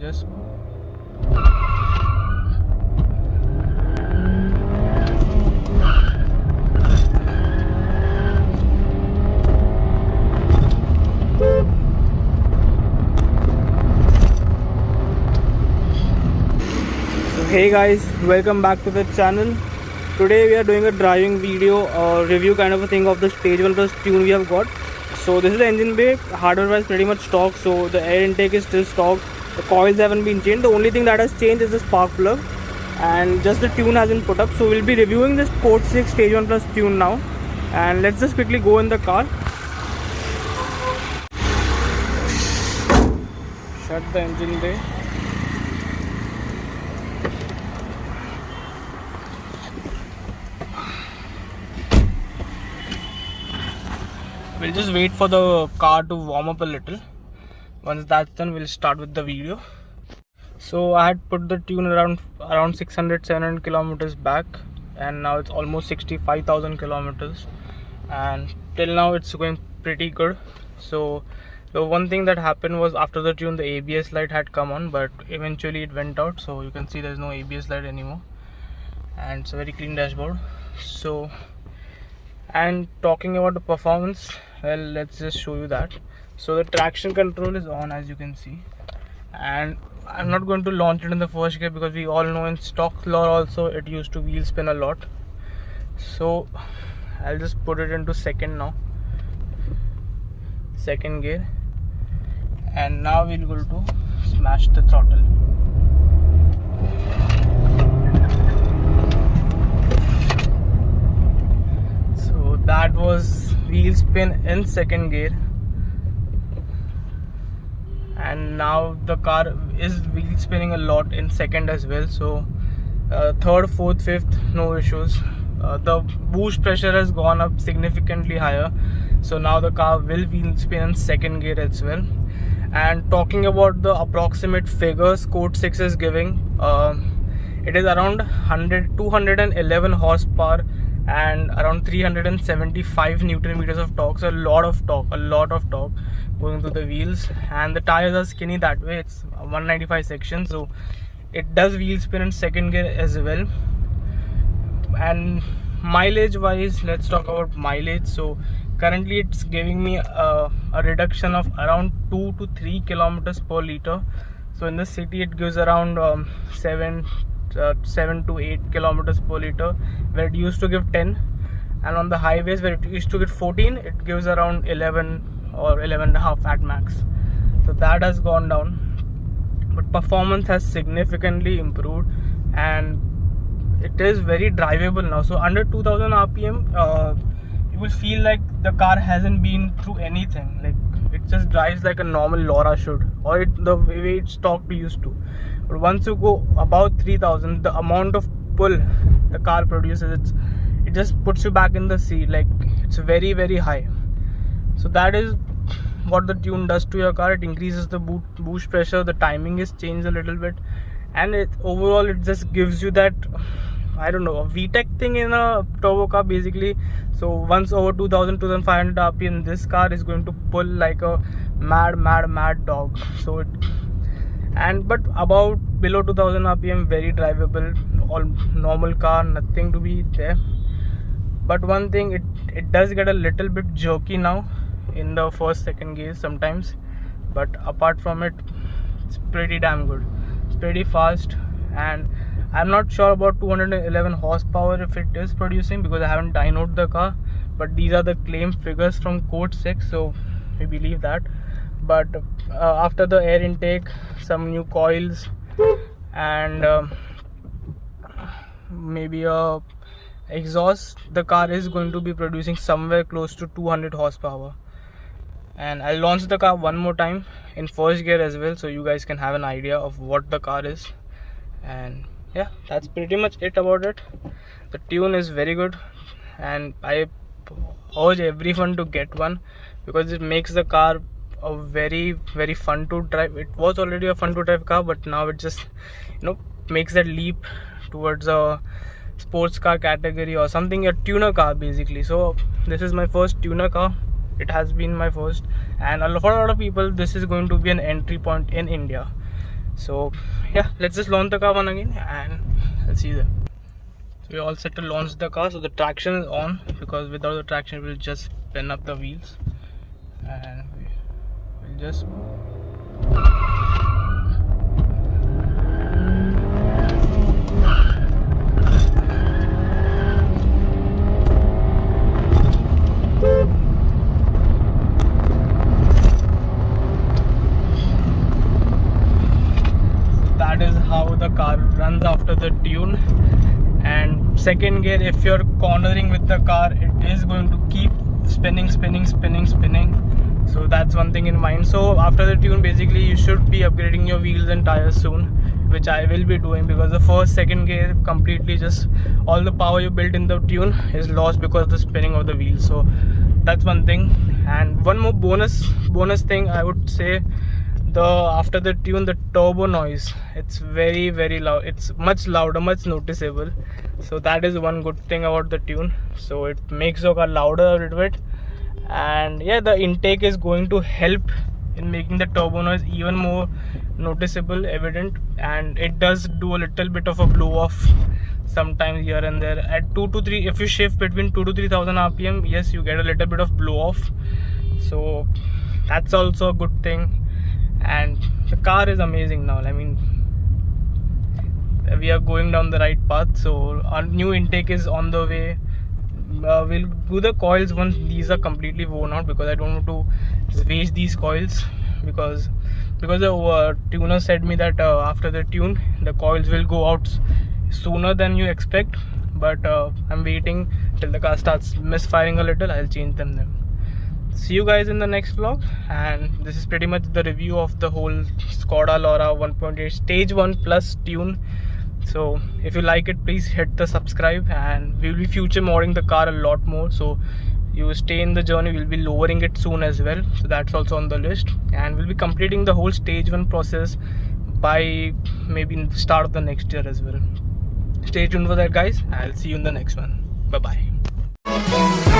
just hey guys, welcome back to the channel. Today we are doing a driving video review kind of a thing of the Stage 1 Plus tune we have got. So this is the engine bay, hardware wise pretty much stock, so the air intake is still stock, the coils haven't been changed. The only thing that has changed is the spark plug and just the tune has been put up. So we'll be reviewing this Code 6 Stage 1 Plus tune now, and let's just quickly go in the car. Shut the engine bay. We'll just wait for the car to warm up a little. Once that's done, we'll start with the video. So I had put the tune around 600-700 kilometers back, and now it's almost 65,000 kilometers, and till now it's going pretty good. So the one thing that happened was after the tune the ABS light had come on, but eventually it went out, so you can see there's no ABS light anymore, and it's a very clean dashboard. So, and talking about the performance, well, let's just show you that. So the traction control is on, as you can see, and I'm not going to launch it in the first gear because we all know in stock lore also it used to wheel spin a lot. So I'll just put it into second now, second gear, and now we'll go to smash the throttle. So that was wheel spin in second gear, and now the car is wheel spinning a lot in second as well. So third, fourth, fifth, no issues. The boost pressure has gone up significantly higher, so now the car will wheel spin in second gear as well. And talking about the approximate figures Code 6 is giving, it is around 211 horsepower and around 375 Newton meters of torque. So a lot of torque going through the wheels, and the tires are skinny that way. It's 195 section, so it does wheel spin in second gear as well. And mileage wise, let's talk about mileage. So currently it's giving me a reduction of around 2 to 3 kilometers per liter. So in the city it gives around 7 to 8 kilometers per liter, where it used to give 10, and on the highways where it used to get 14, it gives around 11 or 11.5 at max. So that has gone down, but performance has significantly improved, and it is very drivable now. So under 2000 rpm you will feel like the car hasn't been through anything. Like, it just drives like a normal Laura should, or the way it's stock to used to. But once you go about 3000, the amount of pull the car produces, it just puts you back in the seat. Like, it's very, very high. So that is what the tune does to your car. It increases the boost pressure, the timing is changed a little bit, and overall it just gives you that, I don't know, a VTEC thing in a turbo car basically. So once over 2500 rpm, this car is going to pull like a mad dog. So but about below 2000 rpm, very drivable, all normal car, nothing to be there. But one thing, it does get a little bit jerky now in the first, second gear sometimes, but apart from it, it's pretty damn good. It's pretty fast, and I'm not sure about 211 horsepower if it is producing, because I haven't dynoed the car, but these are the claim figures from Code 6, so we believe that. But after the air intake, some new coils, and maybe a exhaust, the car is going to be producing somewhere close to 200 horsepower. And I'll launch the car one more time in first gear as well, so you guys can have an idea of what the car is. And yeah, that's pretty much it about it. The tune is very good, and I urge everyone to get one, because it makes the car a very, very fun to drive. It was already a fun to drive car, but now it just, makes that leap towards a sports car category or something, a tuner car basically. So this is my first tuner car. It has been my first, and for a lot of people this is going to be an entry point in India. So yeah, let's just launch the car one again and I'll see you there. So we're all set to launch the car. So the traction is on, because without the traction we'll just spin up the wheels and we'll just that is how the car runs after the tune. And second gear, if you're cornering with the car, it is going to keep spinning. So that's one thing in mind. So after the tune, basically you should be upgrading your wheels and tires soon, which I will be doing, because the second gear completely just all the power you built in the tune is lost because of the spinning of the wheels. So that's one thing. And one more bonus thing I would say, after the tune, the turbo noise, it's very loud. It's much louder, much noticeable. So that is one good thing about the tune. So it makes your car louder a little bit. And yeah, the intake is going to help in making the turbo noise even more noticeable, evident. And it does do a little bit of a blow off sometimes here and there at 2 to 3. If you shift between 2 to 3000 rpm, yes, you get a little bit of blow off. So that's also a good thing. And the car is amazing now. I mean, we are going down the right path. So our new intake is on the way. We'll do the coils once these are completely worn out, because I don't want to waste these coils, because the tuner said me that after the tune the coils will go out sooner than you expect. But I'm waiting till the car starts misfiring a little. I'll change them then. See you guys in the next vlog. And this is pretty much the review of the whole Skoda Laura 1.8 stage 1 plus tune. So if you like it, please hit the subscribe, and we will be future modding the car a lot more. So you stay in the journey. We'll be lowering it soon as well, so that's also on the list. And we'll be completing the whole stage 1 process by maybe in the start of the next year as well. Stay tuned for that, guys. I'll see you in the next one. Bye bye.